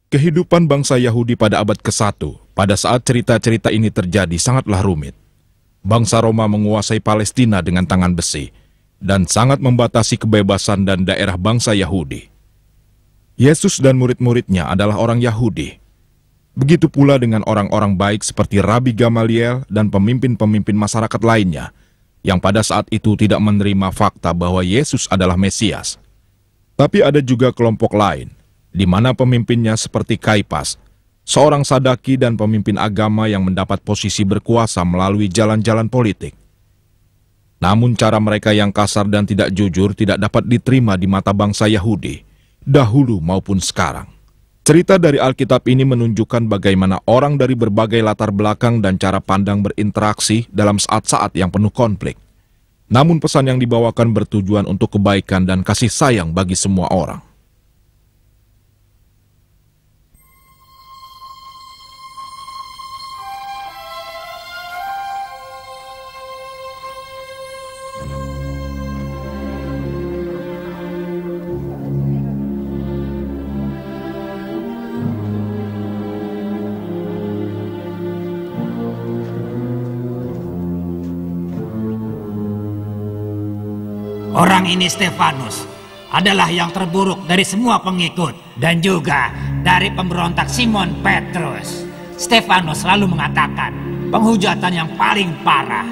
Kehidupan bangsa Yahudi pada abad ke-1, pada saat cerita-cerita ini terjadi sangatlah rumit. Bangsa Roma menguasai Palestina dengan tangan besi, dan sangat membatasi kebebasan dan daerah bangsa Yahudi. Yesus dan murid-muridnya adalah orang Yahudi. Begitu pula dengan orang-orang baik seperti Rabi Gamaliel dan pemimpin-pemimpin masyarakat lainnya, yang pada saat itu tidak menerima fakta bahwa Yesus adalah Mesias. Tapi ada juga kelompok lain, di mana pemimpinnya seperti Kaifas, seorang sadaki dan pemimpin agama yang mendapat posisi berkuasa melalui jalan-jalan politik. Namun cara mereka yang kasar dan tidak jujur tidak dapat diterima di mata bangsa Yahudi, dahulu maupun sekarang. Cerita dari Alkitab ini menunjukkan bagaimana orang dari berbagai latar belakang dan cara pandang berinteraksi dalam saat-saat yang penuh konflik. Namun pesan yang dibawakan bertujuan untuk kebaikan dan kasih sayang bagi semua orang. Orang ini Stefanus adalah yang terburuk dari semua pengikut dan juga dari pemberontak Simon Petrus. Stefanus selalu mengatakan penghujatan yang paling parah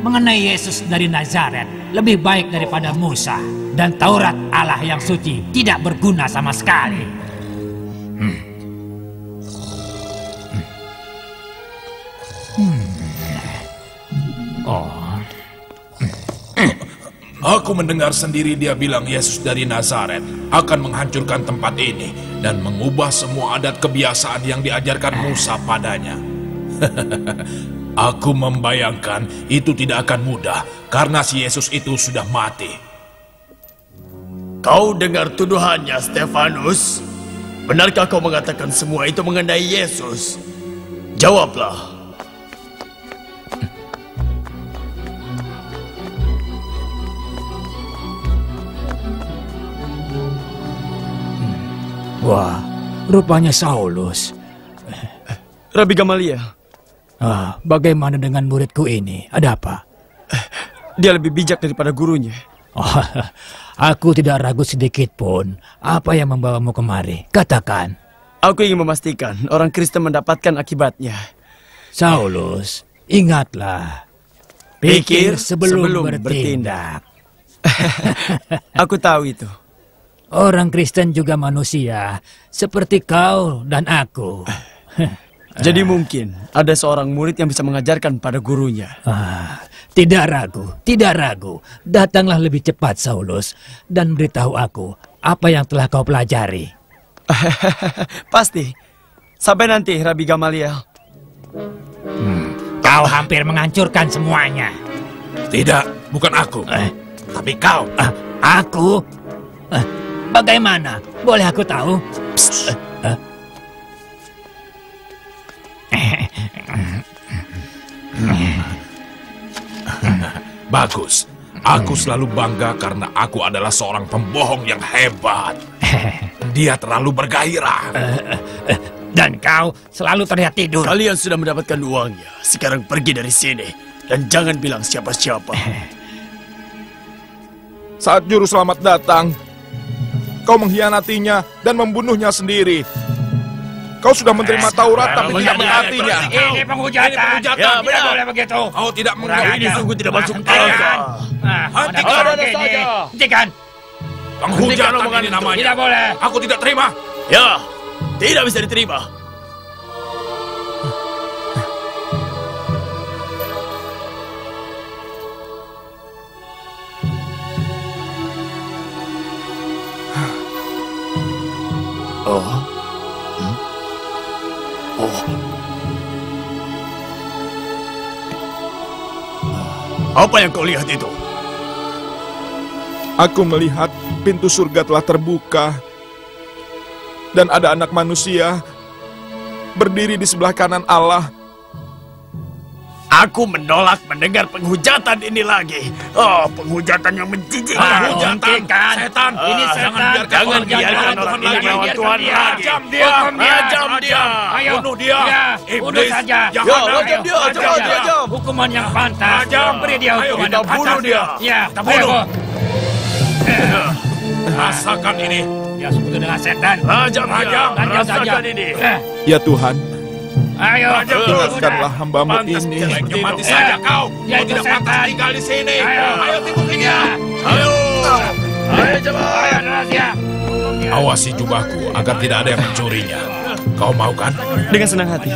mengenai Yesus dari Nazaret lebih baik daripada Musa, dan Taurat Allah yang suci tidak berguna sama sekali. Aku mendengar sendiri dia bilang Yesus dari Nazaret akan menghancurkan tempat ini dan mengubah semua adat kebiasaan yang diajarkan Musa padanya. Aku membayangkan itu tidak akan mudah karena si Yesus itu sudah mati. Kau dengar tuduhannya, Stefanus? Benarkah kau mengatakan semua itu mengenai Yesus? Jawablah. Wah, rupanya Saulus. Rabi Gamaliel. Bagaimana dengan muridku ini? Ada apa? Dia lebih bijak daripada gurunya. Aku tidak ragu sedikit pun. Apa yang membawamu kemari? Katakan. Aku ingin memastikan orang Kristen mendapatkan akibatnya. Saulus, ingatlah. Pikir sebelum bertindak. Aku tahu itu. Orang Kristen juga manusia, seperti kau dan aku. Jadi mungkin ada seorang murid yang bisa mengajarkan pada gurunya. Tidak ragu. Datanglah lebih cepat, Saulus, dan beritahu aku apa yang telah kau pelajari. Pasti. Sampai nanti, Rabi Gamaliel. Kau hampir menghancurkan semuanya. Tidak, bukan aku. Tapi kau. Aku? Bagaimana? Boleh aku tahu? Bagus. Aku selalu bangga karena aku adalah seorang pembohong yang hebat. Dia terlalu bergairah. Dan kau selalu terlihat tidur. Kalian sudah mendapatkan uangnya. Sekarang pergi dari sini. Dan jangan bilang siapa-siapa. Saat juru selamat datang, kau mengkhianatinya dan membunuhnya sendiri. Kau sudah menerima Taurat tapi tidak menaatinya. Ini penghujatan. Ya, Tidak boleh begitu. Kau tidak mengerti. Ini sungguh tidak masuk akal. Hentikan. Penghujatan ini namanya. Tidak boleh. Aku tidak terima. Ya, tidak bisa diterima. Apa yang kau lihat itu? Aku melihat pintu surga telah terbuka dan ada anak manusia berdiri di sebelah kanan Allah. Aku menolak mendengar penghujatan ini lagi. Oh, penghujatan yang menjijikkan. Penghujatan, setan. Ini setan. Jangan biarkan orang ini melawan Tuhan lagi. Ajam dia. Ajam dia. Ayo, Bunuh dia. Bunuh Iblis. saja. Ajam dia. Ajam. Hukuman yang pantas. Ajam. Beri dia Ayo, hukuman kita yang pantas. bunuh dia. Ya, Kita bunuh. ayo. Rasakan ini. Ya, sekutu dengan setan. Ajam dia. Lanjut saja. Rasakan ini. Ya Tuhan, Ayo. bebaskanlah hambamu Pantas ini. Sebaiknya mati saja kau. Ya, Kau itu tidak pantas setan. tinggal di sini. Ayo. Ayo timbulnya. Ayo. Ayo cepat. Ayo, rahasia. Awasi jubahku agar tidak ada yang mencurinya. Kau mau kan? Dengan senang hati.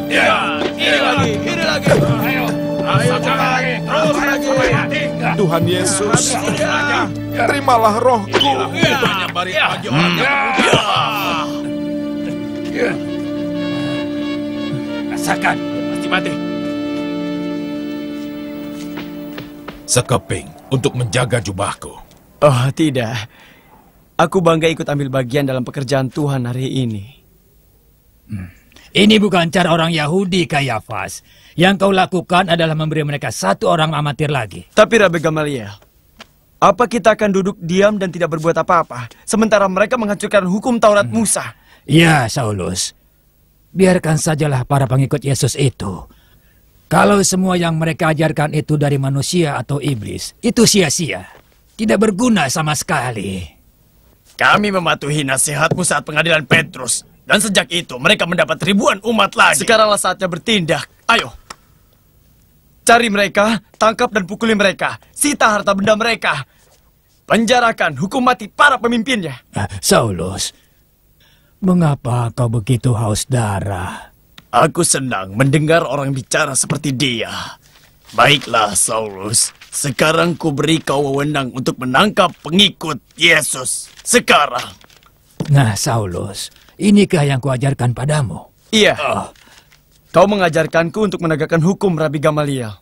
Ya. Ini lagi. Ini lagi. Ayo. Rasakan lagi. Terus lagi. Tuhan Yesus, terimalah rohku. Kita nyambarin bagi orang yang Rasakan. Pasti mati. sekeping untuk menjaga jubahku. Oh, tidak. Aku bangga ikut ambil bagian dalam pekerjaan Tuhan hari ini. Ini bukan cara orang Yahudi, Kayafas. Yang kau lakukan adalah memberi mereka satu orang amatir lagi. Tapi Rabi Gamaliel, apa kita akan duduk diam dan tidak berbuat apa-apa, sementara mereka menghancurkan hukum Taurat Musa? Ya, Saulus. Biarkan sajalah para pengikut Yesus itu. Kalau semua yang mereka ajarkan itu dari manusia atau iblis, itu sia-sia. Tidak berguna sama sekali. Kami mematuhi nasihatmu saat pengadilan Petrus. Dan sejak itu mereka mendapat ribuan umat lagi. Sekaranglah saatnya bertindak. Ayo. Cari mereka, tangkap dan pukuli mereka. Sita harta benda mereka. Penjarakan, hukum mati para pemimpinnya. Saulus, mengapa kau begitu haus darah? Aku senang mendengar orang bicara seperti dia. Baiklah, Saulus. Sekarang ku beri kau wewenang untuk menangkap pengikut Yesus. Sekarang. Nah, Saulus, inikah yang kuajarkan padamu? Iya. Kau mengajarkanku untuk menegakkan hukum, Rabi Gamaliel.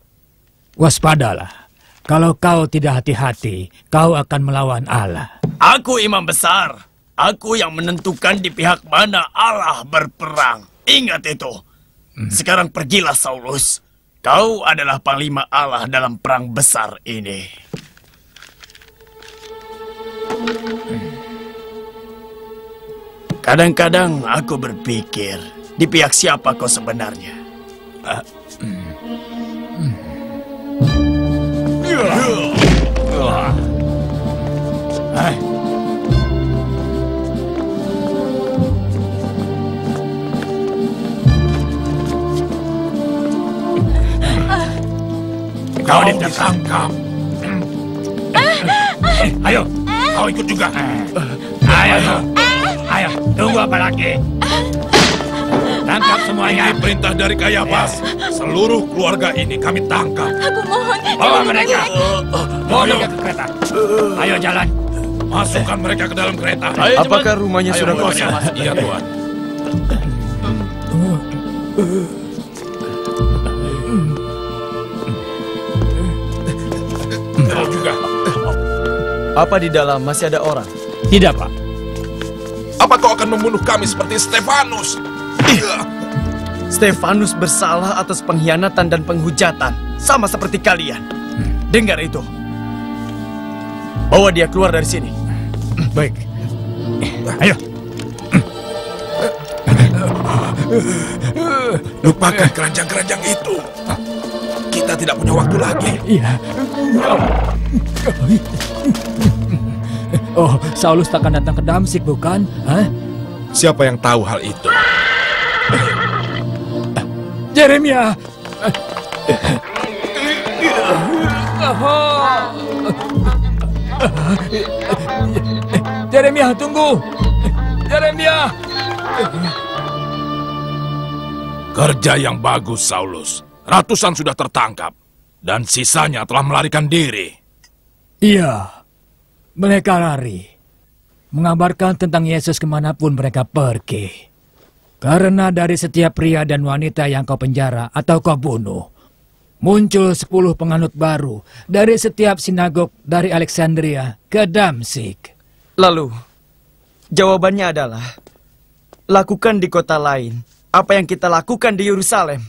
Waspadalah. Kalau kau tidak hati-hati, kau akan melawan Allah. Aku imam besar. Aku yang menentukan di pihak mana Allah berperang. Ingat itu. Sekarang pergilah, Saulus. Kau adalah panglima Allah dalam perang besar ini. Kadang-kadang aku berpikir, di pihak siapa kau sebenarnya? Kau ditangkap. Ayo, Kau ikut juga. ayo, tunggu apa lagi? Tangkap semuanya. Ini perintah dari Kayafas. Seluruh keluarga ini kami tangkap. Aku mohon, Bawa jangan mereka. lagi. Bawa mereka ke kereta. Ayo jalan. Masukkan mereka ke dalam kereta. Apakah rumahnya Ayo, sudah bawa kosong? dia. Iya, Tuhan. Kau juga. Apa di dalam masih ada orang? Tidak, Pak. Apa kau akan membunuh kami seperti Stefanus? Stefanus bersalah atas pengkhianatan dan penghujatan, sama seperti kalian. Dengar itu. Bawa dia keluar dari sini. Baik. Ayo. Lupakan keranjang-keranjang itu. Kita tidak punya waktu lagi. Iya. Oh, Saulus tak akan datang ke Damsik, bukan? Hah? Siapa yang tahu hal itu? Jeremia! Jeremia, tunggu! Jeremia! Kerja yang bagus, Saulus. Ratusan sudah tertangkap. Dan sisanya telah melarikan diri. Iya, mereka lari. Mengabarkan tentang Yesus kemanapun mereka pergi. Karena dari setiap pria dan wanita yang kau penjara atau kau bunuh, muncul 10 penganut baru dari setiap sinagog dari Alexandria ke Damsik. Lalu, jawabannya adalah, lakukan di kota lain apa yang kita lakukan di Yerusalem.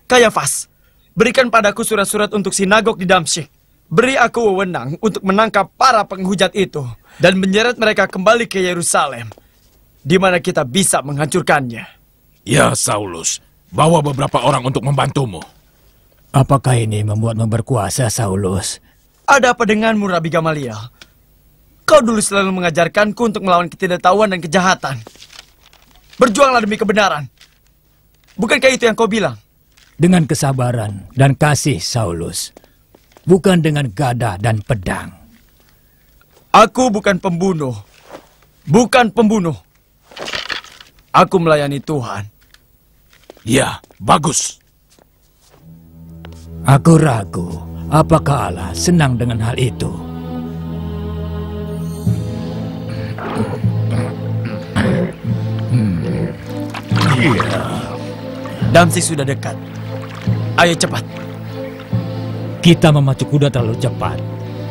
Kayafas, berikan padaku surat-surat untuk sinagog di Damsyik. Beri aku wewenang untuk menangkap para penghujat itu dan menyeret mereka kembali ke Yerusalem, di mana kita bisa menghancurkannya. Ya, Saulus, bawa beberapa orang untuk membantumu. Apakah ini membuatmu berkuasa, Saulus? Ada apa denganmu, Rabi Gamaliel? Kau dulu selalu mengajarkanku untuk melawan ketidaktahuan dan kejahatan. Berjuanglah demi kebenaran. Bukankah itu yang kau bilang? Dengan kesabaran dan kasih, Saulus. Bukan dengan gada dan pedang. Aku bukan pembunuh. Bukan pembunuh. Aku melayani Tuhan. Ya, bagus. Aku ragu, apakah Allah senang dengan hal itu? Damsyik sudah dekat. Ayo cepat. Kita memacu kuda terlalu cepat.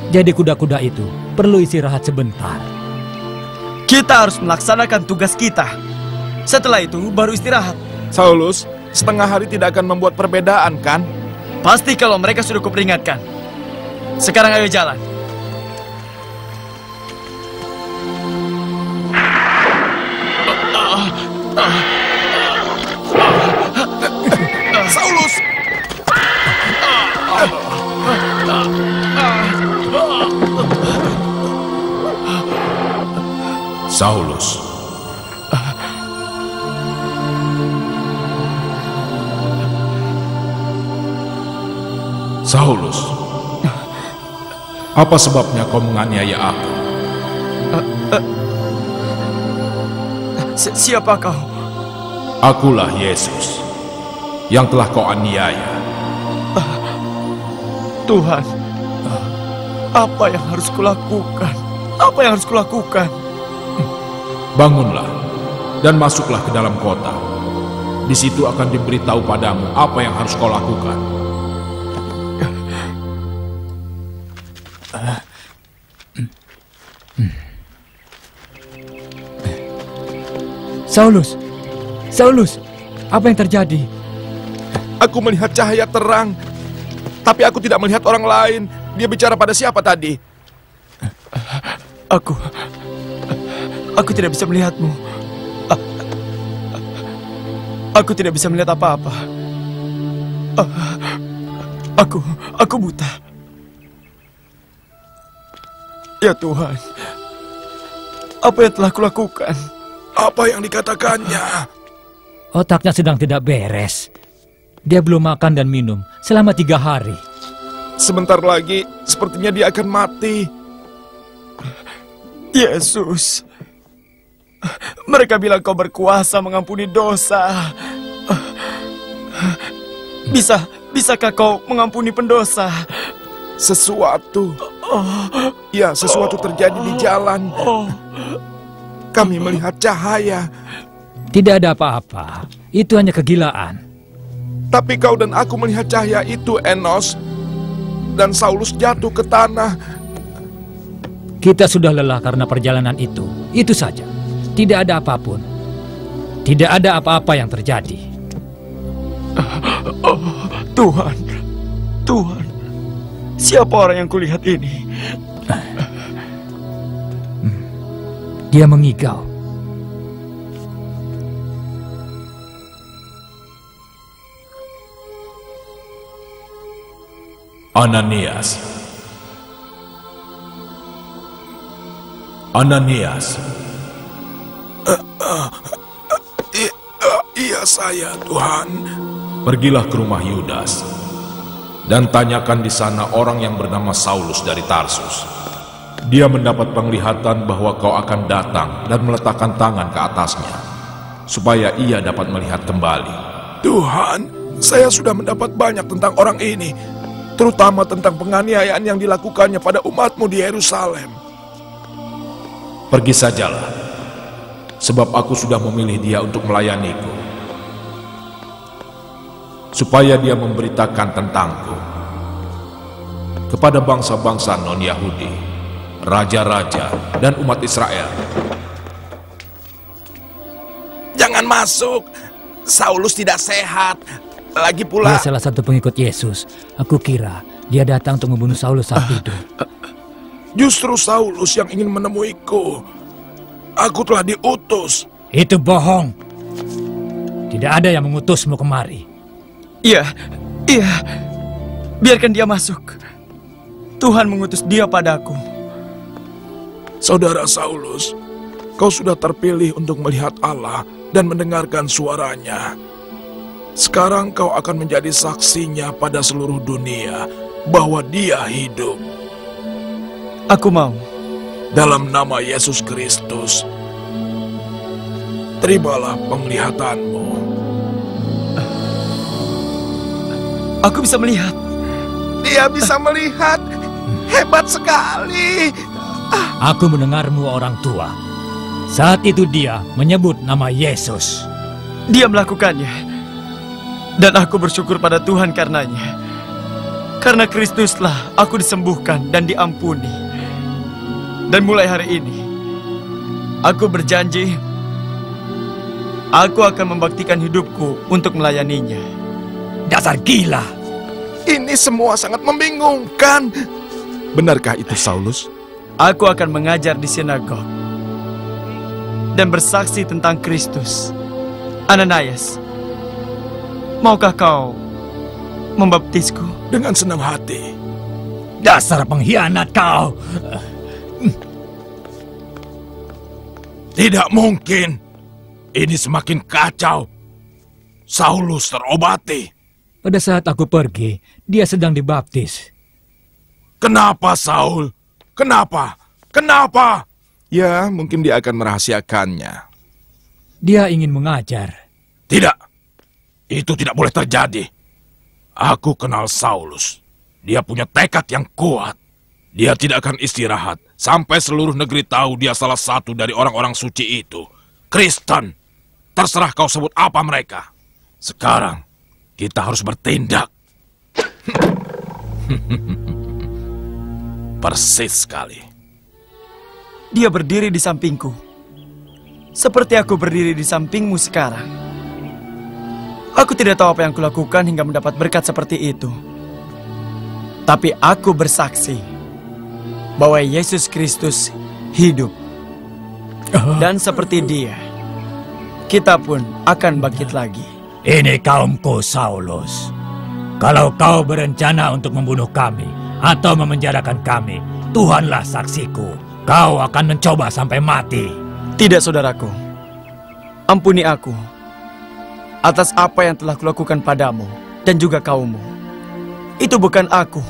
Jadi kuda-kuda itu perlu istirahat sebentar. Kita harus melaksanakan tugas kita. Setelah itu baru istirahat. Saulus, setengah hari tidak akan membuat perbedaan, kan? Pasti kalau mereka sudah kuperingatkan. Sekarang ayo jalan. Saulus! Saulus. Saulus, apa sebabnya kau menganiaya aku? Siapa kau? Akulah Yesus yang telah kau aniaya. Tuhan, apa yang harus kulakukan? Apa yang harus kulakukan? Bangunlah dan masuklah ke dalam kota. Di situ akan diberitahu padamu apa yang harus kau lakukan. Saulus! Saulus! Apa yang terjadi? Aku melihat cahaya terang, tapi aku tidak melihat orang lain. Dia bicara pada siapa tadi? Aku tidak bisa melihatmu. Aku tidak bisa melihat apa-apa. Aku buta. Ya Tuhan, apa yang telah kulakukan? Apa yang dikatakannya? Otaknya sedang tidak beres. Dia belum makan dan minum selama 3 hari. Sebentar lagi, sepertinya dia akan mati. Yesus, mereka bilang kau berkuasa mengampuni dosa. Bisakah kau mengampuni pendosa? Sesuatu terjadi di jalan. Kami melihat cahaya. Tidak ada apa-apa. Itu hanya kegilaan. Tapi kau dan aku melihat cahaya itu, Enos. Dan Saulus jatuh ke tanah. Kita sudah lelah karena perjalanan itu. Itu saja. Tidak ada apapun. Tidak ada apa-apa yang terjadi. Tuhan, siapa orang yang kulihat ini? Dia mengigau. Ananias. Ananias. Iya saya, Tuhan. Pergilah ke rumah Yudas dan tanyakan di sana orang yang bernama Saulus dari Tarsus. Dia mendapat penglihatan bahwa kau akan datang dan meletakkan tangan ke atasnya, supaya ia dapat melihat kembali. Tuhan, saya sudah mendapat banyak tentang orang ini, terutama tentang penganiayaan yang dilakukannya pada umatmu di Yerusalem. Pergi sajalah, sebab aku sudah memilih dia untuk melayaniku, supaya dia memberitakan tentangku kepada bangsa-bangsa non-Yahudi, raja-raja, dan umat Israel. Jangan masuk. Saulus tidak sehat. Lagi Dia pula, salah satu pengikut Yesus. Aku kira dia datang untuk membunuh Saulus saat itu. justru Saulus yang ingin menemuiku. Aku telah diutus. Itu bohong. Tidak ada yang mengutusmu kemari. Iya, iya. Biarkan dia masuk. Tuhan mengutus dia padaku. Saudara Saulus, kau sudah terpilih untuk melihat Allah dan mendengarkan suaranya. Sekarang kau akan menjadi saksinya pada seluruh dunia bahwa dia hidup. Aku mau. Dalam nama Yesus Kristus, terimalah penglihatanmu. Aku bisa melihat. Dia bisa melihat. Hebat sekali. Aku mendengarmu orang tua. Saat itu dia menyebut nama Yesus. Dia melakukannya. Dan aku bersyukur pada Tuhan karenanya. Karena Kristuslah aku disembuhkan dan diampuni. Dan mulai hari ini, aku berjanji, aku akan membaktikan hidupku untuk melayaninya. Dasar gila. Ini semua sangat membingungkan. Benarkah itu, Saulus? Aku akan mengajar di sinagog dan bersaksi tentang Kristus. Ananias, maukah kau membaptisku? Dengan senang hati. Dasar pengkhianat kau. Tidak mungkin. Ini semakin kacau. Saulus terobati. Pada saat aku pergi, dia sedang dibaptis. Kenapa, Saul? Kenapa? Kenapa? Ya, mungkin dia akan merahasiakannya. Dia ingin mengajar. Tidak. Itu tidak boleh terjadi. Aku kenal Saulus. Dia punya tekad yang kuat. Dia tidak akan istirahat sampai seluruh negeri tahu dia salah satu dari orang-orang suci itu. Kristen. Terserah kau sebut apa mereka. Sekarang, kita harus bertindak. Persis sekali. Dia berdiri di sampingku. Seperti aku berdiri di sampingmu sekarang. Aku tidak tahu apa yang kulakukan hingga mendapat berkat seperti itu. Tapi aku bersaksi bahwa Yesus Kristus hidup. Dan seperti dia, kita pun akan bangkit lagi. Ini kaumku, Saulus. Kalau kau berencana untuk membunuh kami atau memenjarakan kami, Tuhanlah saksiku. Kau akan mencoba sampai mati. Tidak, saudaraku. Ampuni aku atas apa yang telah kulakukan padamu dan juga kaummu. Itu bukan aku.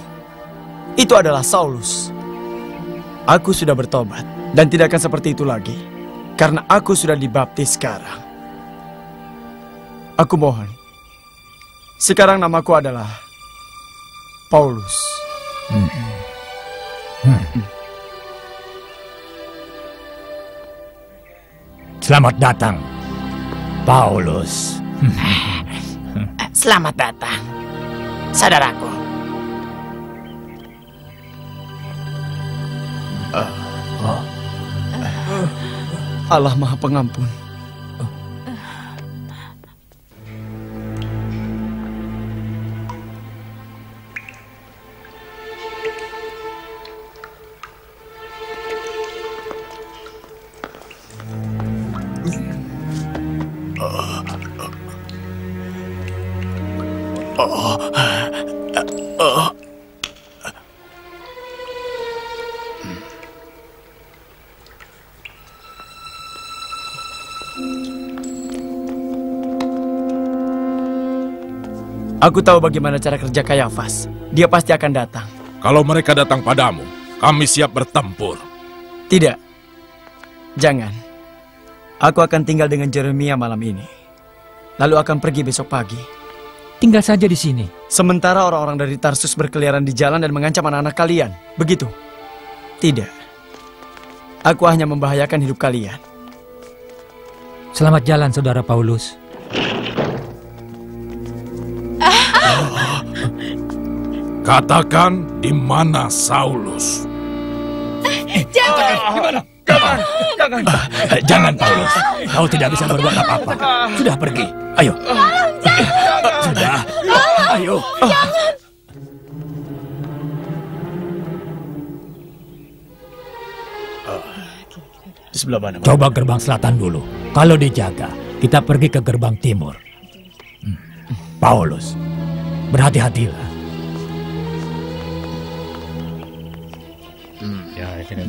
Itu adalah Saulus. Aku sudah bertobat dan tidak akan seperti itu lagi. Karena aku sudah dibaptis sekarang. Aku mohon. Sekarang namaku adalah Paulus. Selamat datang, Paulus. Selamat datang, saudaraku. Allah Maha Pengampun. Aku tahu bagaimana cara kerja Kayafas. Dia pasti akan datang. Kalau mereka datang padamu, kami siap bertempur. Tidak. Jangan. Aku akan tinggal dengan Jeremia malam ini. Lalu akan pergi besok pagi. Tinggal saja di sini. Sementara orang-orang dari Tarsus berkeliaran di jalan dan mengancam anak-anak kalian. Begitu? Tidak. Aku hanya membahayakan hidup kalian. Selamat jalan, saudara Paulus. Katakan di mana Saulus? Jangan! Jangan, Paulus. Kau tidak bisa berbuat apa-apa. Sudah pergi. Ayo. Sudah. Ayo. Jangan. Di sebelah mana? Coba gerbang selatan dulu. Kalau dijaga, kita pergi ke gerbang timur. Paulus, berhati-hatilah.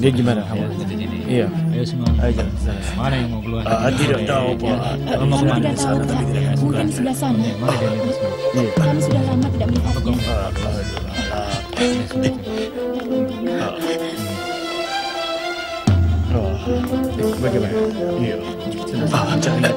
Dia gimana? Iya. Ayo semua. Ayo. Mana yang mau keluar? Tidak tahu, Pak. Mau kemana? Tidak tahu, Pak. Mungkin di sebelah sana. Kami sudah lama tidak melihatnya. Bagaimana? Iya. Cari.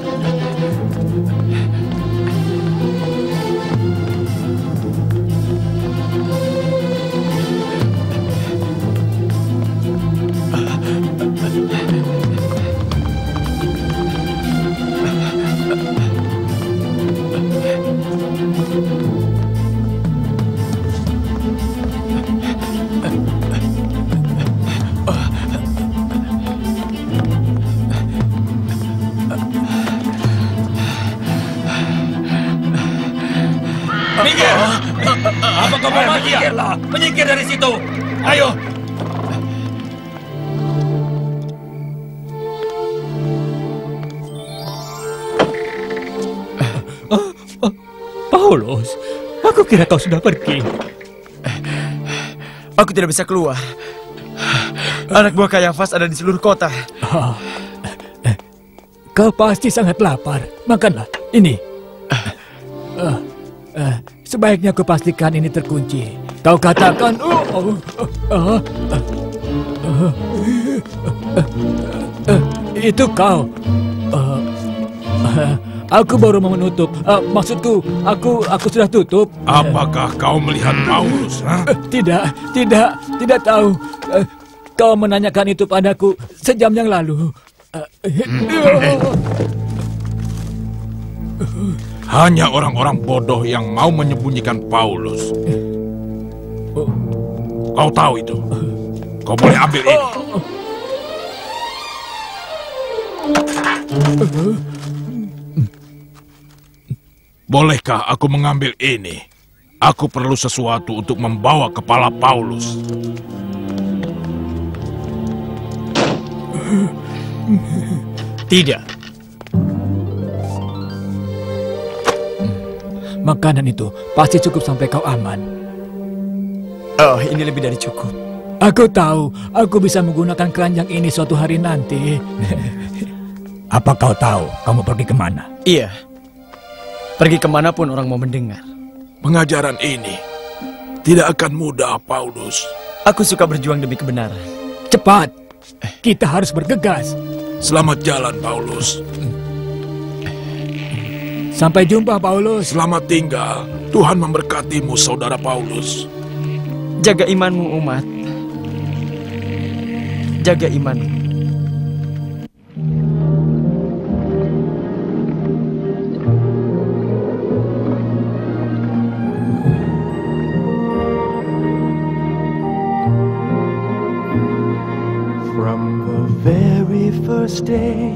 Minggir! Apa kau mau mati ya? Menyingkir dari situ! Ayo! Paulus, aku kira kau sudah pergi. Aku tidak bisa keluar. Anak buah Kayafas ada di seluruh kota. Kau pasti sangat lapar. Makanlah, ini. Sebaiknya kau pastikan ini terkunci. Kau katakan, itu kau. Aku baru mau menutup. Maksudku, aku sudah tutup. Apakah kau melihat Paulus? Tidak tahu. Kau menanyakan itu padaku sejam yang lalu. Hanya orang-orang bodoh yang mau menyembunyikan Paulus. Kau tahu itu. Kau boleh ambil ini. Bolehkah aku mengambil ini? Aku perlu sesuatu untuk membawa kepala Paulus. Tidak. Makanan itu pasti cukup sampai kau aman. Oh, ini lebih dari cukup. Aku tahu, aku bisa menggunakan keranjang ini suatu hari nanti. Apa kau tahu kamu pergi kemana? Iya. Pergi kemanapun orang mau mendengar. Pengajaran ini tidak akan mudah, Paulus. Aku suka berjuang demi kebenaran. Cepat, kita harus bergegas. Selamat jalan, Paulus. Sampai jumpa, Paulus. Selamat tinggal. Tuhan memberkatimu, saudara Paulus. Jaga imanmu, umat. Jaga imanmu. From the very first day,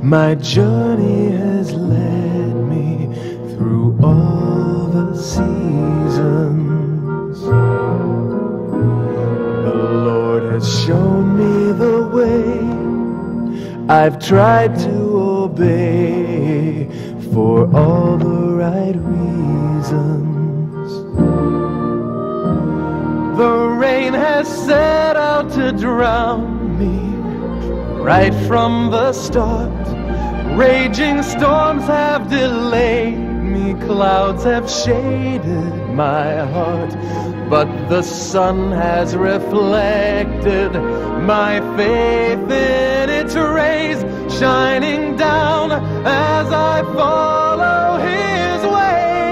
my journey has led me through all the seasons. The Lord has shown me the way. I've tried to obey for all the right reasons. The rain has set out to drown me right from the start. Raging storms have delayed me, clouds have shaded my heart, but the sun has reflected my faith in its rays, shining down as I follow His ways.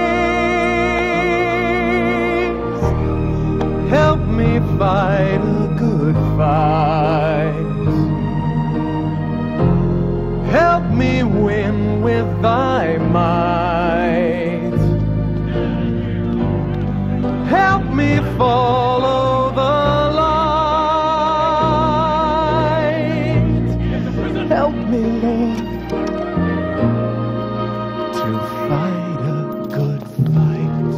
Help me fight a good fight. Help me win with thy might. Help me follow the light. Help me, Lord, to fight a good fight.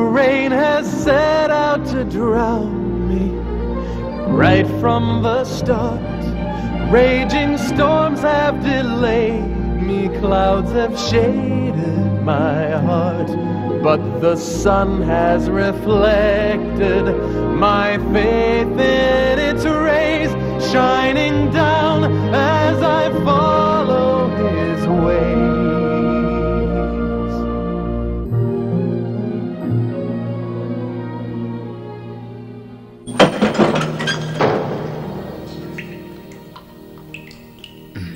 rain has set out to drown me right from the start. Raging storms have delayed me, clouds have shaded my heart, but the sun has reflected my faith in its rays, shining down as I follow his ways.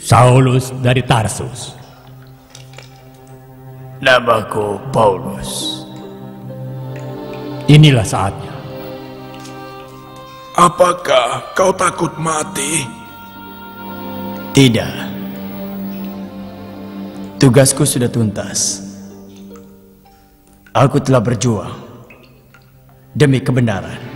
Saulus dari Tarsus. Namaku Paulus. Inilah saatnya. Apakah kau takut mati? Tidak. Tugasku sudah tuntas. Aku telah berjuang demi kebenaran.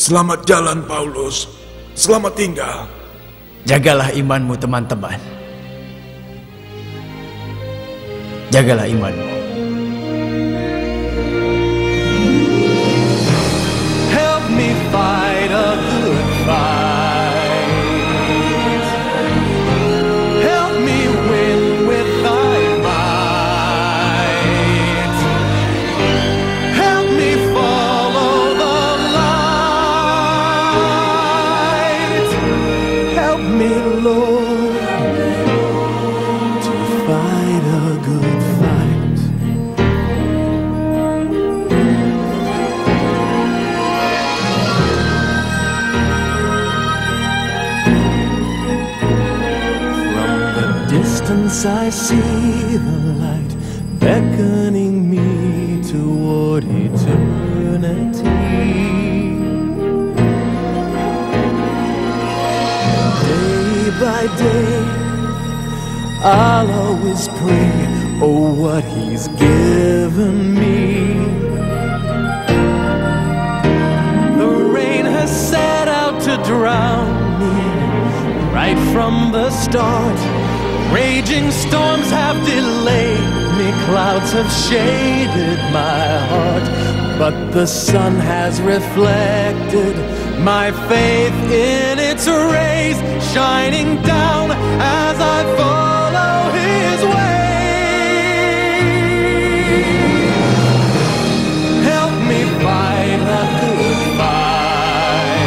Selamat jalan, Paulus. Selamat tinggal. Jagalah imanmu, teman-teman. Jagalah imanmu. Help me fight a good fight. Help me win with thy might. Help me follow the light. Help me, Lord, to fight a good fight. From the distance I see the light beckoning me toward eternity. Day by day, I'll always pray, oh, what he's given me. The rain has set out to drown me right from the start. Raging storms have delayed me, clouds have shaded my heart, but the sun has reflected my faith in its rays, shining down as I follow his way. Help me fight a good fight.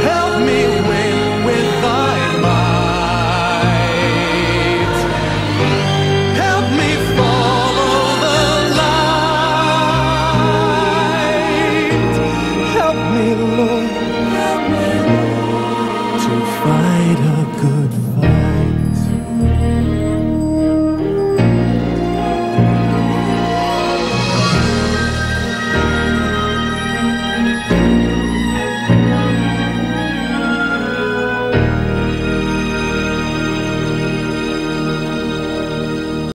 Help me win with thy might. Help me follow the light. Help me, Lord, to fight a good fight.